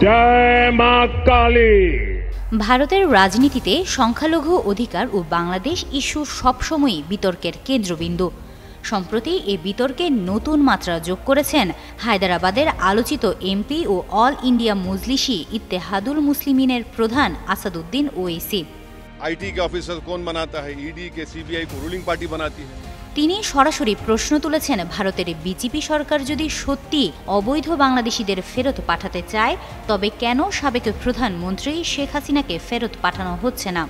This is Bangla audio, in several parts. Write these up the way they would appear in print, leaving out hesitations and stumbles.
জয় মা কালী। ভারতের রাজনীতিতে সংখ্যালঘু অধিকার ও বাংলাদেশ ইস্যু সবসময়ই বিতর্কের কেন্দ্রবিন্দু। সম্প্রতি এই বিতর্কে নতুন মাত্রা যোগ করেছেন হায়দরাবাদের আলোচিত এমপি ও অল ইন্ডিয়া মজলিসি ইত্তেহাদুল মুসলিমিনের প্রধান আসাদুদ্দিন ওয়েসি। आईटी के ऑफिसर कौन बनाता है? ईडी के सीबीआई को रूलिंग पार्टी बनाती है। তিনি সরাসরি প্রশ্ন তুলেছেন, ভারতের বিজেপি সরকার যদি সত্যি অবৈধ বাংলাদেশিদের ফেরত পাঠাতে চায়, তবে কেন সাবেক প্রধানমন্ত্রী শেখ হাসিনাকে ফেরত পাঠানো হচ্ছে না?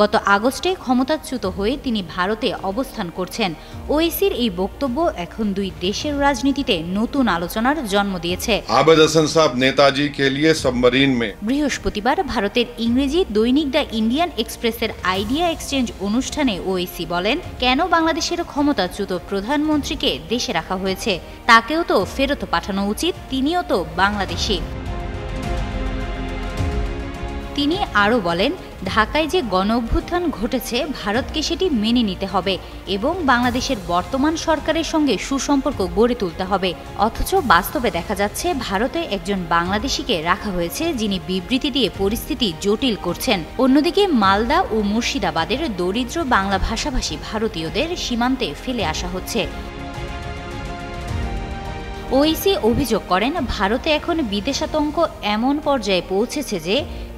গত আগস্টে ক্ষমতাচ্যুত হয়ে তিনি ভারতে অবস্থান করছেন। ওয়েসির এই বক্তব্য এখন দুই দেশের রাজনীতিতে নতুন আলোচনার জন্ম দিয়েছে। आबिद हसन साहब नेताजी के लिए सबमरीन में। বৃহস্পতিবার ভারতের ইংরেজি দৈনিক দ্য ইন্ডিয়ান এক্সপ্রেসের আইডিয়া এক্সচেঞ্জ অনুষ্ঠানে ওয়েসি বলেন, কেন বাংলাদেশের ক্ষমতাচ্যুত প্রধানমন্ত্রীকে দেশে রাখা হয়েছে? তাকেও তো ফেরত পাঠানো উচিত, তিনিও তো বাংলাদেশি। তিনি আরও বলেন, ঢাকায় যে গণঅভ্যুত্থান ঘটেছে, ভারতকে সেটি মেনে নিতে হবে এবং বাংলাদেশের বর্তমান সরকারের সঙ্গে সুসম্পর্ক গড়ে তুলতে হবে। অথচ বাস্তবে দেখা যাচ্ছে ভারতে একজন বাংলাদেশিকে রাখা হয়েছে, যিনি বিবৃতি দিয়ে পরিস্থিতি জটিল করছেন। অন্যদিকে মালদা ও মুর্শিদাবাদের দরিদ্র বাংলা ভাষাভাষী ভারতীয়দের সীমান্তে ফেলে আসা হচ্ছে। ওয়েসি অভিযোগ করেন, ভারতে এখন বিদেশাতঙ্ক এমন পর্যায়ে পৌঁছেছে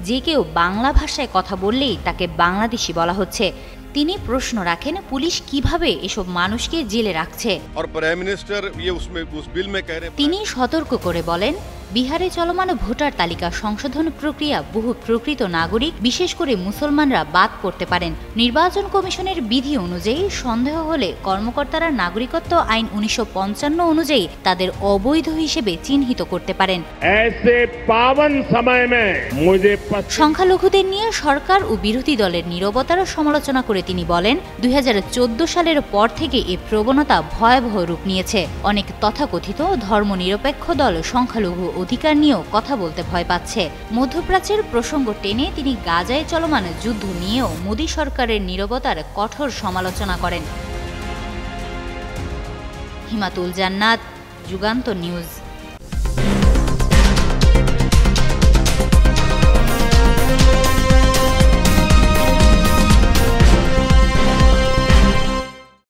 যে কেউ বাংলা ভাষায় কথা বললেই তাকে বাংলাদেশি বলা হচ্ছে। তিনি প্রশ্ন রাখেন, পুলিশ কিভাবে এসব মানুষকে জেলে রাখছে? তিনি সতর্ক করে বলেন, বিহারে চলমান ভোটার তালিকা সংশোধন প্রক্রিয়া বহু প্রকৃত নাগরিক, বিশেষ করে মুসলমানরা বাদ পড়তে পারেন। নির্বাচন কমিশনের বিধি অনুযায়ী সন্দেহ হলে কর্মকর্তারা নাগরিকত্ব আইন 1955 অনুযায়ী তাদের অবৈধ হিসেবে চিহ্নিত করতে পারেন। সংখ্যালঘুদের নিয়ে সরকার ও বিরোধী দলের নীরবতার সমালোচনা করে তিনি বলেন, 2014 সালের পর থেকে এই প্রবণতা ভয়াবহ রূপ নিয়েছে। অনেক তথাকথিত ধর্মনিরপেক্ষ দল সংখ্যালঘু অধিকার নিয়েও কথা বলতে ভয় পাচ্ছে। মধ্যপ্রাচ্যের প্রসঙ্গ টেনে তিনি গাজায় চলমান যুদ্ধ নিয়েও মোদী সরকারের নীরবতার কঠোর সমালোচনা করেন। হিমাতুল জান্নাত, যুগান্তর নিউজ।